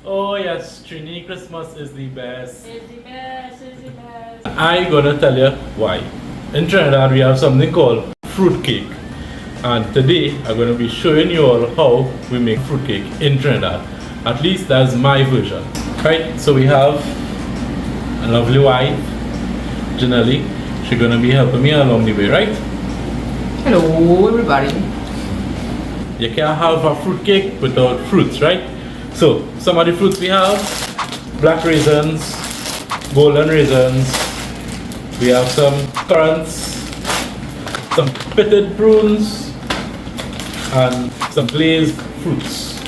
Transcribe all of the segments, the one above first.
Oh yes, Trini, Christmas is the best. It's the best, it's the best. I gonna tell you why. In Trinidad we have something called fruit cake. And today I'm gonna be showing you all how we make fruit cake in Trinidad. At least that's my version. Right, so we have a lovely wife, Janelle. She's gonna be helping me along the way, right? Hello everybody. You can't have a fruit cake without fruits, right? So, some of the fruits we have: black raisins, golden raisins, we have some currants, some pitted prunes, and some glazed fruits.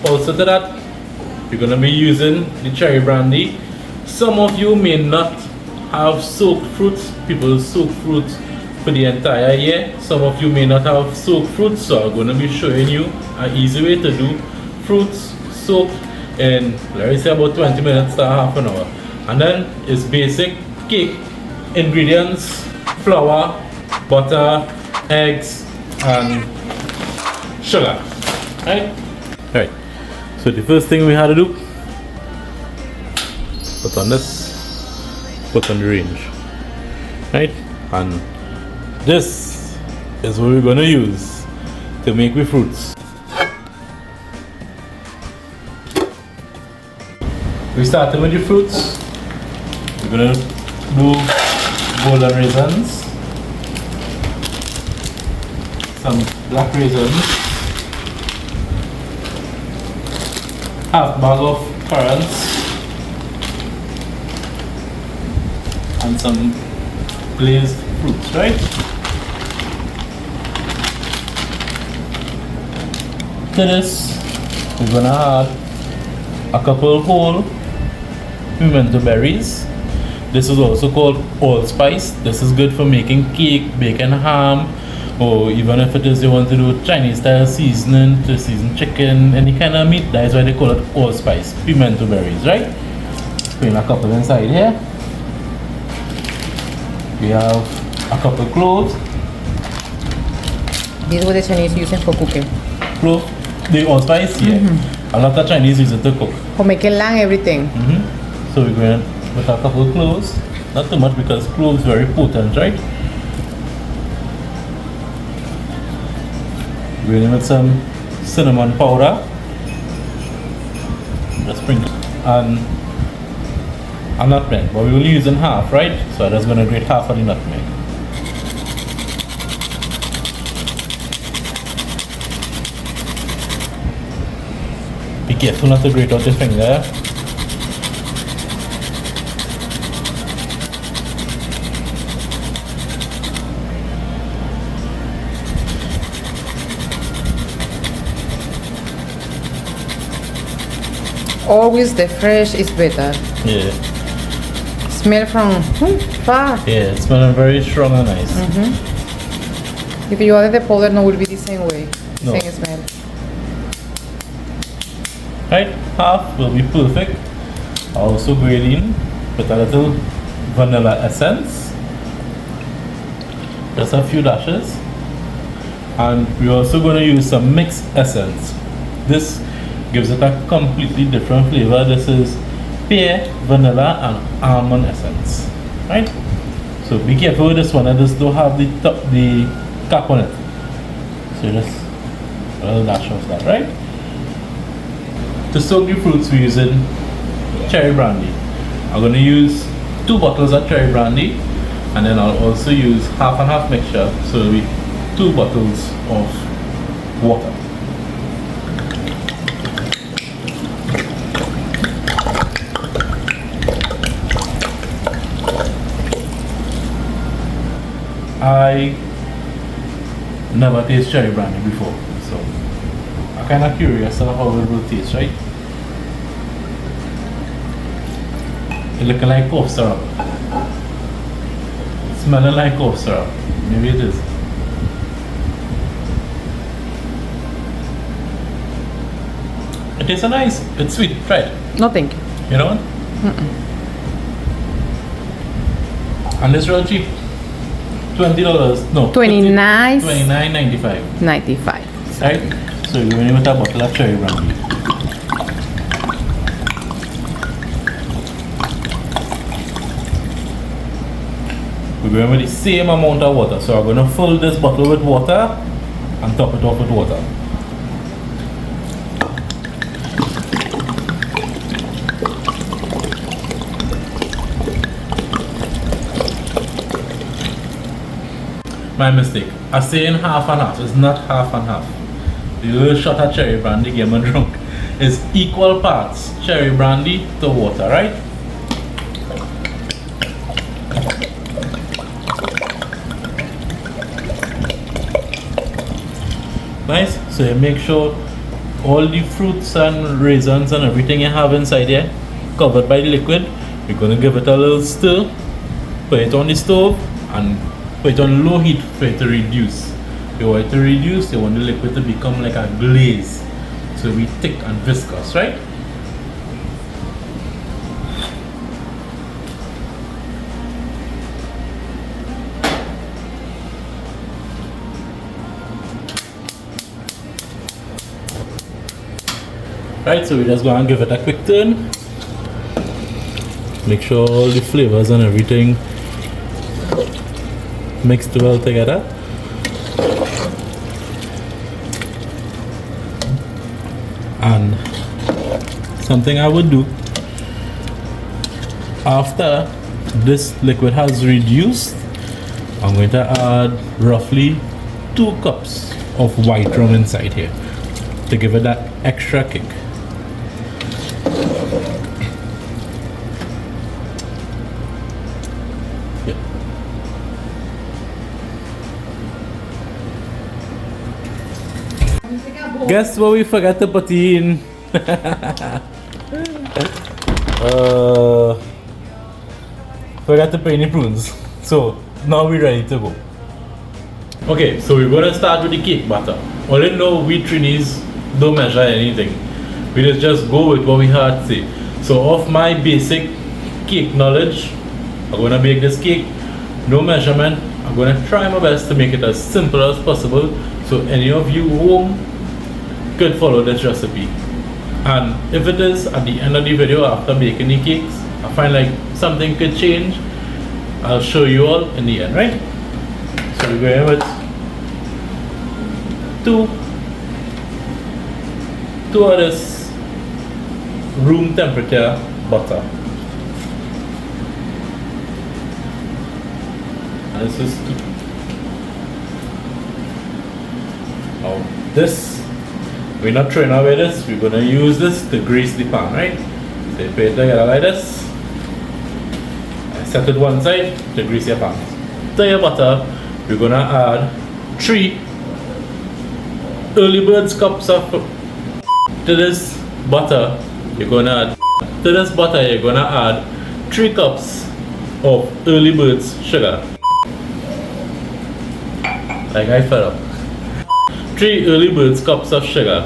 Also to that, you're gonna be using the cherry brandy. Some of you may not have soaked fruits. People soak fruits for the entire year. Some of you may not have soaked fruits, so I'm gonna be showing you an easy way to do fruits soaked in, let me say, about 20 minutes to half an hour. And then it's basic cake ingredients: flour, butter, eggs, and sugar. Right. So the first thing we had to do, put on this, put on the range. Right? And this is what we're gonna use to make with fruits. We started with the fruits. We're gonna do golden raisins, some black raisins, half bag of currants, and some glazed fruits, right? To this, we're gonna add a couple whole pimento berries. This is also called allspice. This is good for making cake, bacon, ham, or even if it is you want to do Chinese style seasoning to season chicken, any kind of meat. That is why they call it allspice, pimento berries, right? Put in a couple inside here. We have a couple cloves. This is what the Chinese using for cooking. Clove, the allspice, yeah. A lot of Chinese use it to cook. For making lang everything. So we're going to put a couple of cloves. Not too much because cloves very potent, right? We're going to with some cinnamon powder. Just sprinkle. And a nutmeg, but we're only using half, right? So I'm just going to grate half of the nutmeg. Be careful not to grate out your finger. Always the fresh is better. Yeah. Smell from far. Yeah, it's smelling very strong and nice. If you add the powder, no, will be the same way. No. Same smell. Right, half will be perfect. Also grate in with a little vanilla essence. Just a few dashes. And we're also going to use some mixed essence. This gives it a completely different flavor. This is pear, vanilla, and almond essence. Right? So be careful with this one. I just don't have the cap on it. So just a little dash of that, right? To soak the fruits, we're using cherry brandy. I'm going to use 2 bottles of cherry brandy, and then I'll also use half and half mixture, so it'll be 2 bottles of water. I never tasted cherry brandy before, so I'm kind of curious of how it will taste, right? It's looking like cough syrup. Smelling like cough syrup. Maybe it is. It tastes nice. It's sweet. Try it. No, thank you. You know what? And it's real cheap. $20. No. $29.95. 95. Right? So you're going with a bottle of cherry brandy. we're going with the same amount of water. So I'm going to fill this bottle with water and top it off with water. My mistake. I say in half and half. It's not half and half. The little shot of cherry brandy get me drunk. It's equal parts cherry brandy to water, right? Nice. So you make sure all the fruits and raisins and everything you have inside here covered by the liquid. You're gonna give it a little stir, put it on the stove and put it on low heat for it to reduce. If you want it to reduce, you want the liquid to become like a glaze. So it'll be thick and viscous, right? Right, so we just go and give it a quick turn. Make sure all the flavors and everything mixed well together. And something I would do after this liquid has reduced, I'm going to add roughly 2 cups of white rum inside here to give it that extra kick. Guess what we forgot to put in? Forgot to put in the prunes. So now we're ready to go. Okay, so we're gonna start with the cake batter. All you know, we Trinis don't measure anything. We just go with what we had to say. So off my basic cake knowledge, I'm gonna make this cake, no measurement. I'm gonna try my best to make it as simple as possible so any of you home could follow this recipe. And if it is at the end of the video after baking the cakes, I find like something could change, I'll show you all in the end, right? So we're going with two of this room temperature butter. And this is 2. Now this, we're not throwing away this, we're gonna use this to grease the pan, right? So you put it together like this. I set it one side to grease your pan. To your butter, we're gonna add 3 early birds cups of to this butter. You're gonna add 3 cups of early birds sugar. Like I fed up. 3 early birds cups of sugar.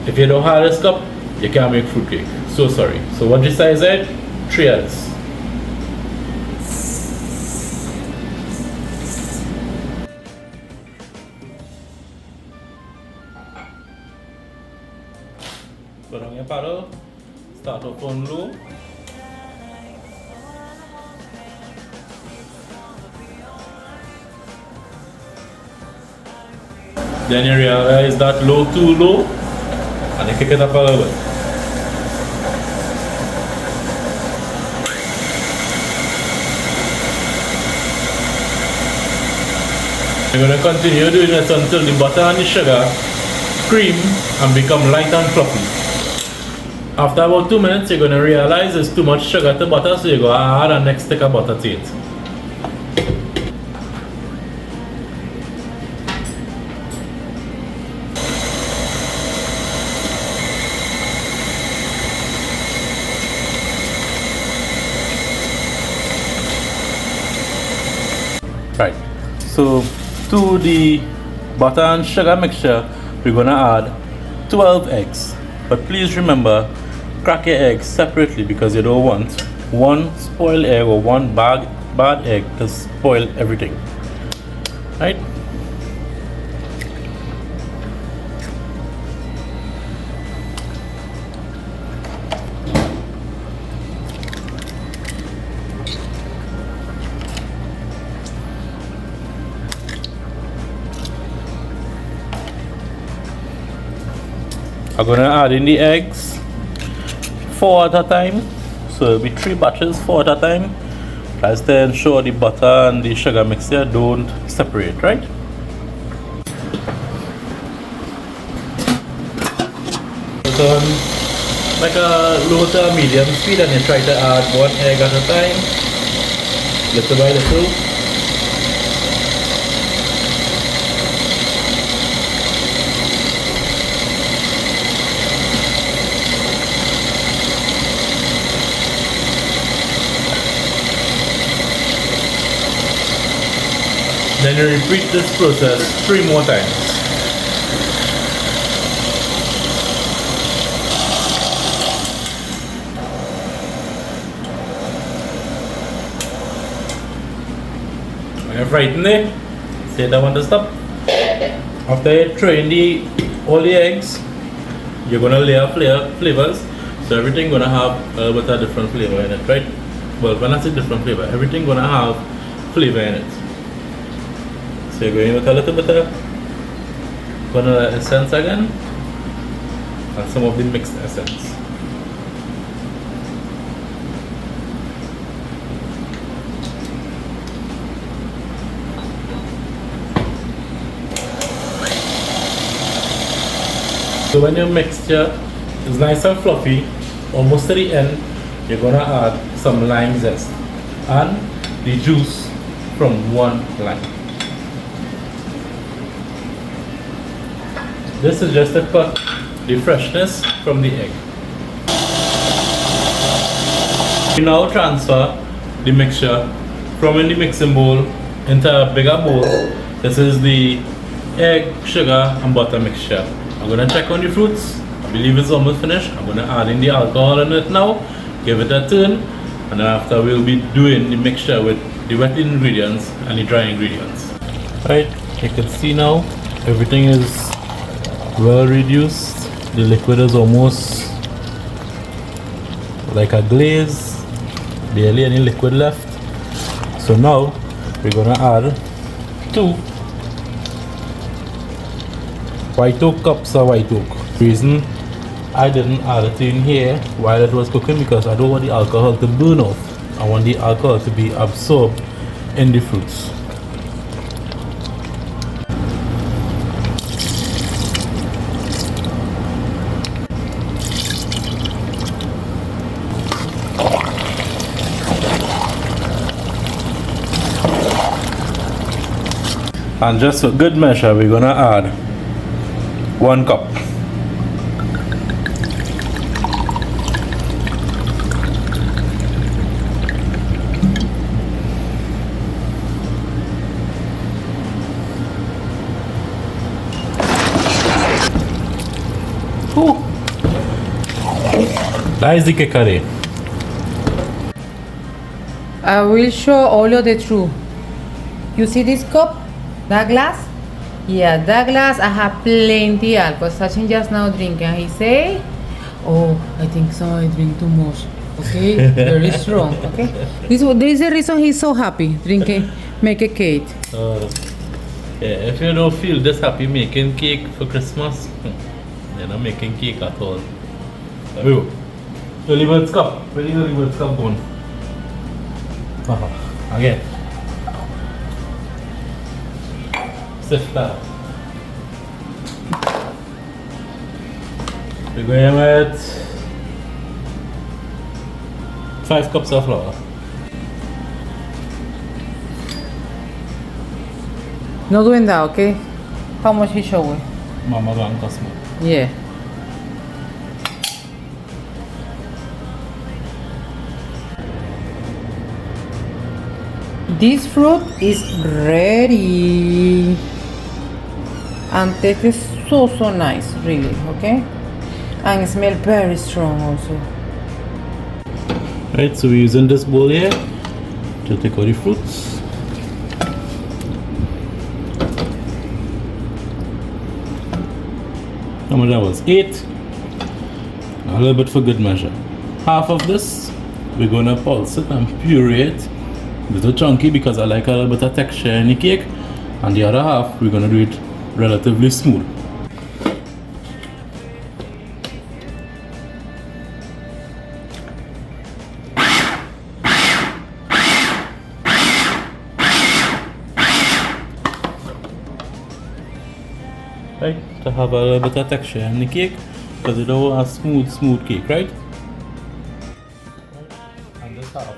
If you don't have this cup, you can't make fruitcake. So sorry. So what this size is? 3 others. Put on your paddle. Start off on low. Then you realize that low too low and you kick it up a little bit. You're going to continue doing this until the butter and the sugar cream and become light and fluffy. After about 2 minutes, you're going to realize there's too much sugar to butter, so you're going to add a next stick of butter to it. Right, so to the butter and sugar mixture, we're gonna add 12 eggs. But please remember, crack your eggs separately because you don't want one spoiled egg or one bad egg to spoil everything. Right? I'm gonna add in the eggs 4 at a time. So it'll be 3 batches, 4 at a time. That's to ensure the butter and the sugar mixture don't separate, right? Put on like a low to medium speed and you try to add 1 egg at a time, little by little. Then you repeat this process 3 more times. When you're frightened there, say that one to stop. After you throw in all the eggs, you're gonna layer flavors. So everything gonna have a bit of different flavor in it, right? Well, when I say different flavor, everything gonna have flavor in it. So you're going with a little bit of vanilla essence again and some of the mixed essence. So when your mixture is nice and fluffy, almost to the end, you're gonna add some lime zest and the juice from 1 lime. This is just to cut the freshness from the egg. We now transfer the mixture from in the mixing bowl into a bigger bowl. This is the egg, sugar and butter mixture. I'm gonna check on the fruits. I believe it's almost finished. I'm gonna add in the alcohol in it now, give it a turn, and then after we'll be doing the mixture with the wet ingredients and the dry ingredients. Right, you can see now everything is well reduced. The liquid is almost like a glaze, barely any liquid left. So now we're gonna add 2 white oak cups of white oak. The reason I didn't add it in here while it was cooking because I don't want the alcohol to burn off. I want the alcohol to be absorbed in the fruits. And just for good measure, we're gonna add 1 cup. Ooh. That is the kekare. I will show all of the truth. You see this cup? That glass? Yeah, that glass I have plenty alcohol. Sachin just now drinking. He say, oh, I think somebody drink too much. Okay, very strong. Okay, this is the reason he's so happy drinking, make a cake. Yeah, if you don't feel this happy making cake for Christmas, you're not making cake at all. Oh, early bird's cup. Where the early bird's cup going? Again. Sift that. We're going with 5 cups of flour. No doing that, okay? How much he showing? Mama going cost more. Yeah. This fruit is ready. And that is so nice, really, okay? And it smells very strong also. Right, so we're using this bowl here to take out the fruits. How much that was? 8. A little bit for good measure. Half of this, we're gonna pulse it and puree it. A little chunky because I like a little bit of texture in the cake. And the other half, we're gonna do it relatively smooth. to have a little bit of texture in the cake because you don't want a smooth cake, right? And this half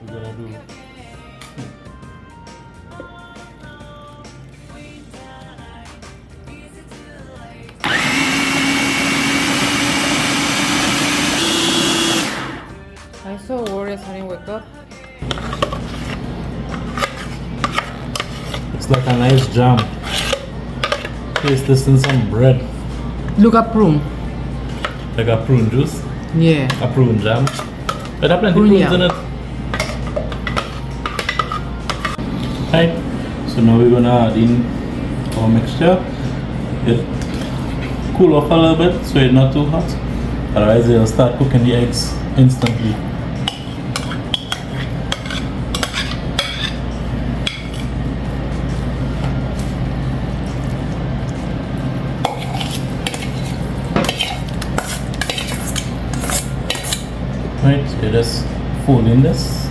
we're gonna do. I'm so worried I didn't wake up. It's like a nice jam. Taste this in some bread. Look at prune. Like a prune juice, Yeah. a prune jam. But have plenty Prune prunes jam. in it. Right. So now we're gonna add in our mixture. It cool off a little bit so it's not too hot. Otherwise it'll start cooking the eggs instantly. Right, so you just fold in this.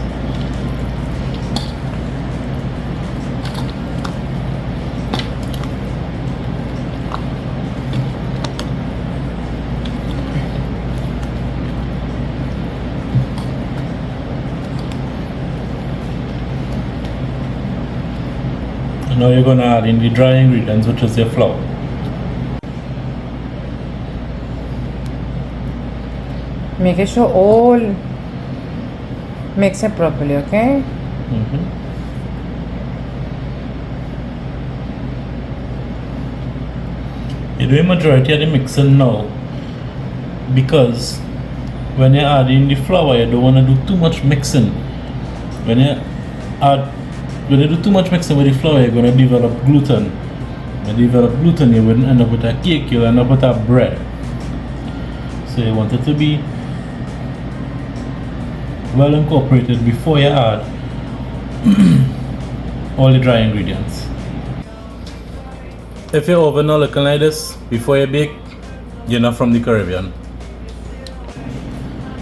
And now you're gonna add in the dry ingredients, which is your flour. Make sure all mix it properly, okay? You're doing majority of the mixing now because when you add in the flour, you don't want to do too much mixing. When you do too much mixing with the flour, you're going to develop gluten. When you develop gluten, you wouldn't end up with a cake, you'll end up with a bread. So you want it to be well incorporated before you add all the dry ingredients. If your oven not looking like this before you bake, you're not from the Caribbean.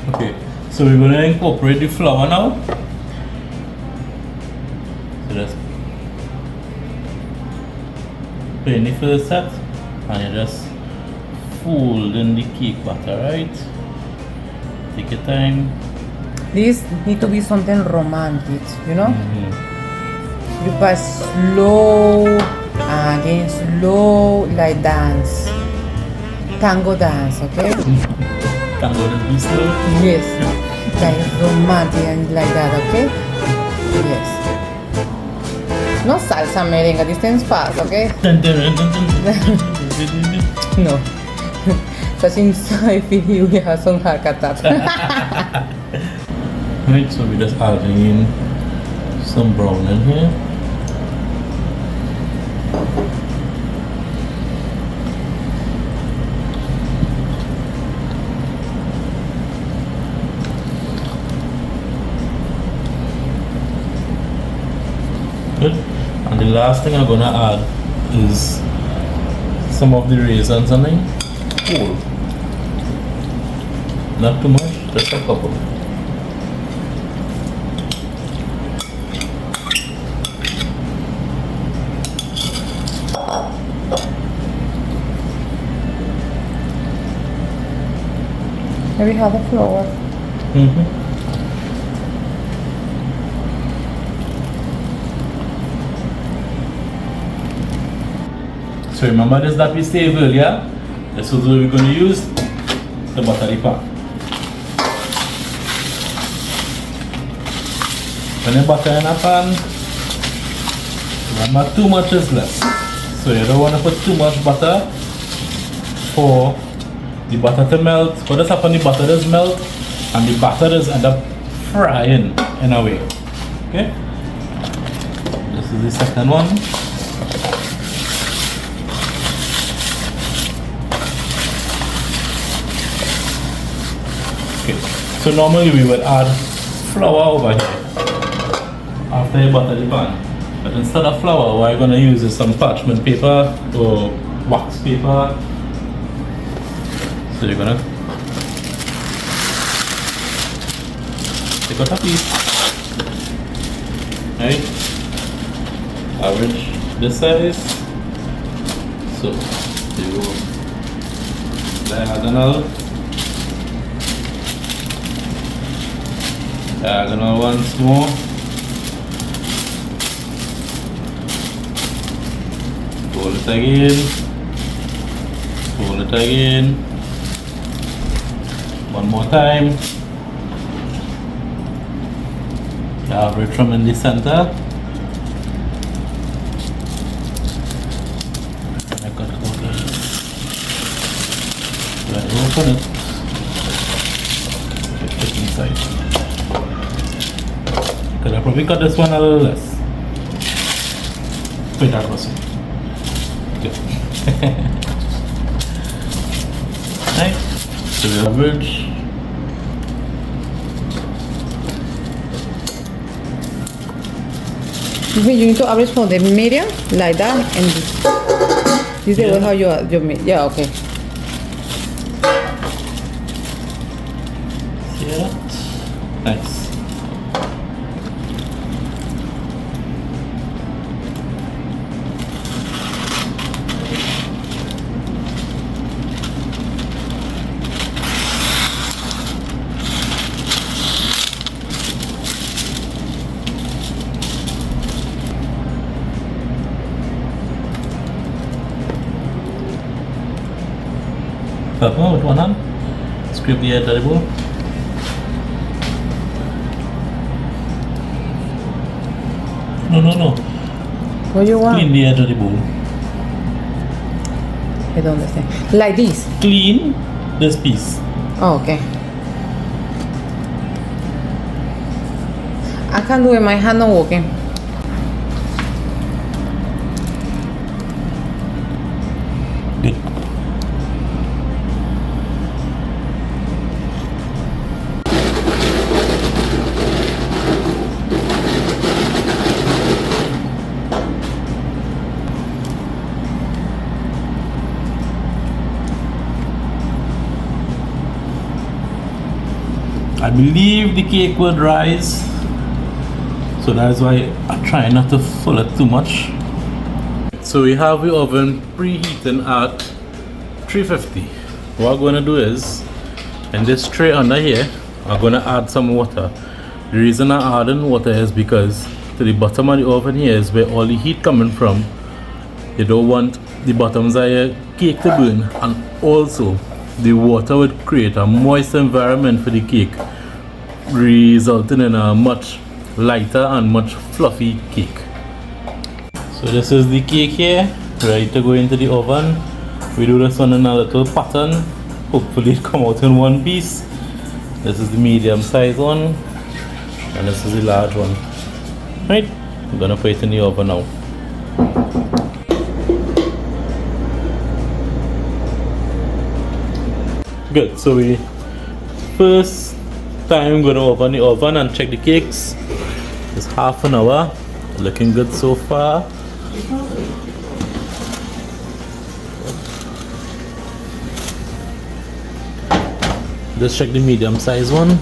Okay, so we're going to incorporate the flour now. So just put in the first set and you just fold in the cake batter, right? Take your time. This need to be something romantic, you know? You pass slow, again slow, like dance. Tango dance, okay? Tango just be slow. Yes. Like romantic and like that, okay? Yes. No salsa merengue, this thing's fast, okay? Dun, dun, dun, dun, dun, dun, dun. No. Such inside feel we have some hakatat. Right, so we're just adding in some brown in here. Good. And the last thing I'm gonna add is some of the raisins on it. Whole. Not too much, just a couple. Maybe have the flour. So remember this that we saved earlier? This is what we're going to use to butter the pan. When you butter in a pan, remember too much is less. So you don't want to put too much butter for the butter to melt. What does happen? The butter does melt and the batter does end up frying in a way. Okay? This is the second one. Okay, so normally we would add flour over here after you butter the pan. But instead of flour, what we're going to use is some parchment paper or wax paper. So you're going to take out a piece, right? Average this size. So There you go. Diagonal. Diagonal once more. Fold it again. Fold it again. One more time. Average from in the center. I got it over there. Right, open it. Get it inside. Could I probably cut this one a little less? Wait, that was it. Good. Right. So we average. You need to average for the medium like that and this. This is how you make. Yeah, okay. Yeah. Nice. Purple with one hand. Scrape the edge of the bowl. No. What do you want? Clean the edge of the bowl. I don't understand. Like this? Clean this piece. Oh, okay. I can do it, my hand not working. Good. I believe the cake would rise, so that's why I try not to fill it too much. So we have the oven preheating at 350. What I'm going to do is, in this tray under here, I'm going to add some water. The reason I'm adding water is because to the bottom of the oven here is where all the heat coming from. You don't want the bottoms of your cake to burn, and also the water would create a moist environment for the cake, resulting in a much lighter and much fluffy cake. So this is the cake here, ready to go into the oven. We do this one in a little pattern. Hopefully it come out in one piece. This is the medium size one, and this is the large one. Right, I'm gonna put it in the oven now. Good, so we first time gonna open the oven and check the cakes. It's half an hour, looking good so far. Just check the medium size one.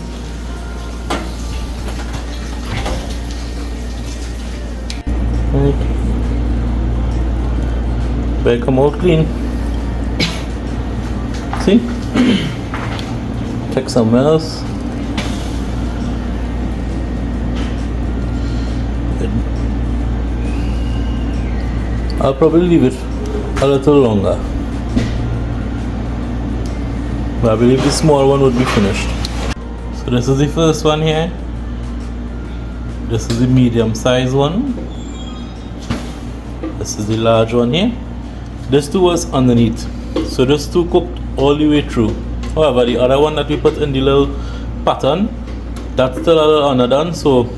They come out clean. See? Check somewhere else. I'll probably leave it a little longer, but I believe the small one would be finished. So this is the first one here. This is the medium size one. This is the large one here. This two was underneath, so this two cooked all the way through. However, the other one that we put in the little pattern, that's still a little underdone, so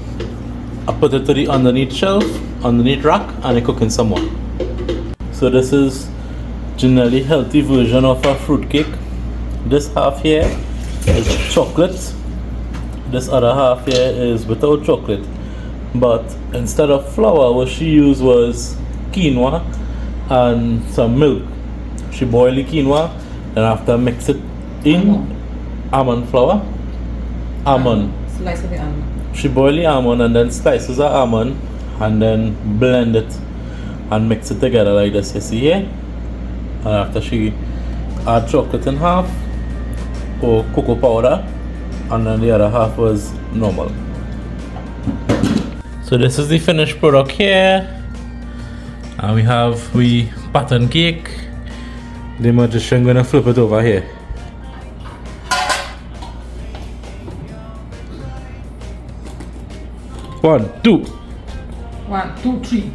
I put it to the underneath shelf, underneath rack, and I cooking some more. So this is generally healthy version of a fruit cake. This half here is chocolate. This other half here is without chocolate. But instead of flour, what she used was quinoa and some milk. She boiled the quinoa, then after mix it in almond flour. Almond. Slice of the almond. She boiled the almond and then slices the almond and then blend it and mix it together like this, you see here. and after she add chocolate in half or cocoa powder, and then the other half was normal. So this is the finished product here, and we have pattern cake. The magician gonna flip it over here. One, two. 1, 2, 3.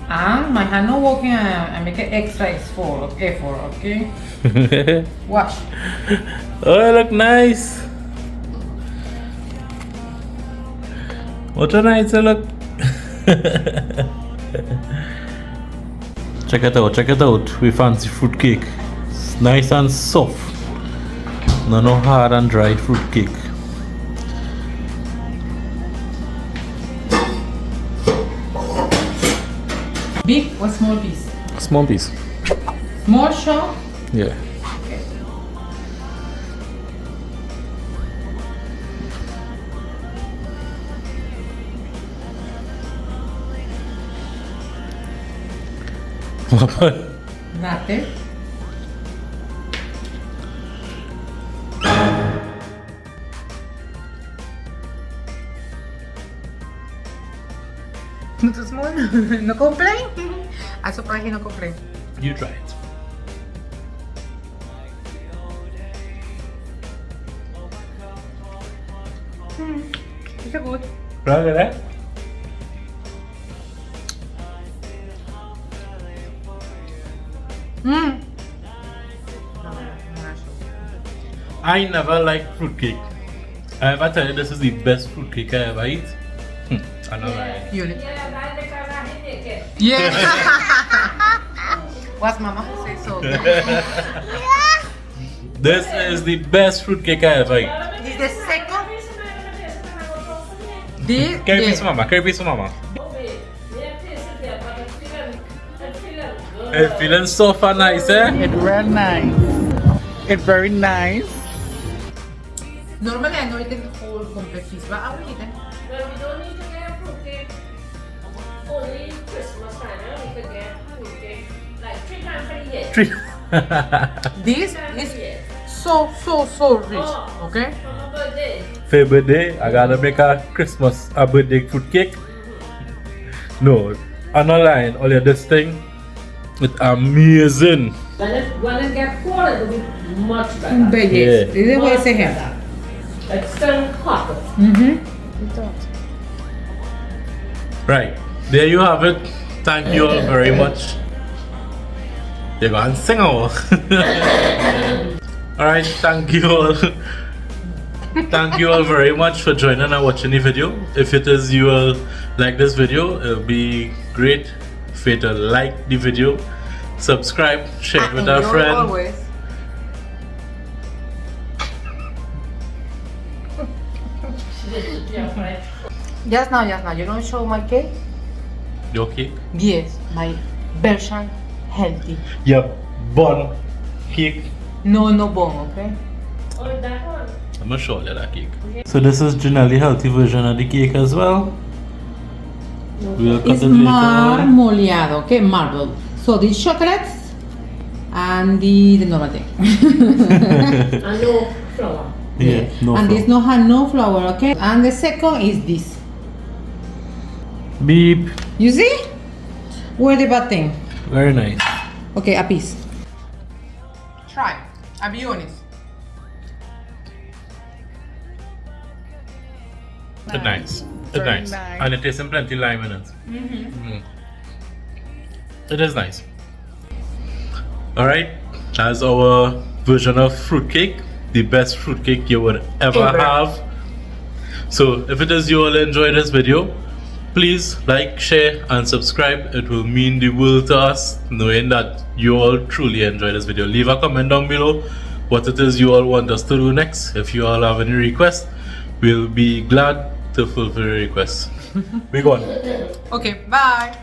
And my hand not working, I make it extra X4, A4, okay? Wash. Oh, it look nice. What a nice it look. Check it out. We fancy fruit cake. It's nice and soft. No hard and dry fruit cake. Big or small piece? Small piece. Small shop? Yeah. Nothing. Not too small? No complain? I'm surprised he no complain. You try it. It's a good. Look at that. I never liked fruitcake. I ever tell you this is the best fruitcake I ever eat. I know right. Unit. Yeah, that's because I hit it. Yeah. What's mama who say so? This is the best fruitcake I ever eat. This is the second. This. Carry piece mama, carry piece mama. It's feeling soft and nice, eh? It's very nice. It's very nice. Normally I know it in the whole complete piece, but I will eat it. Well, we don't need to get a fruitcake. Only Christmas time, we could get fruitcake like 3 times for the year. This is so rich. Oh. Okay? For my birthday. For your birthday, I gotta make a birthday fruitcake. No, I'm not lying. All of this thing, it's amazing. When it gets cold, it will be much better. But yes, Yeah. this is what I say here. It's still hotter. Right, there you have it. Thank you all very much. You're going to sing all. Alright, thank you all. Thank you all very much for joining and watching the video. If it is you all like this video, it'll be great if you to like the video, subscribe, share it with a friend. Always. Just now, you don't show my cake? You okay? Yes, my version healthy. Yep, bun cake. No bone, okay? Oh, that one. I'm gonna show you that cake. So this is generally healthy version of the cake as well. We'll cut It's it later on. marmoleado, okay? Marble. So the chocolates and the normal thing. And no flour. Yeah, no and flour. this no have no flour, okay? And the second is this. Beep. You see? Where the bad thing? Very nice. Okay, a piece. Try. I'll be honest. It's nice. It's Very nice. nice. And it tastes plenty lime in it. It is nice. Alright, that's our version of fruitcake. The best fruitcake you would ever have. So if it is you all enjoy this video, please like, share and subscribe. It will mean the world to us knowing that you all truly enjoy this video. Leave a comment down below what it is you all want us to do next. If you all have any requests, we'll be glad to fulfill your requests. Be gone. Okay, bye.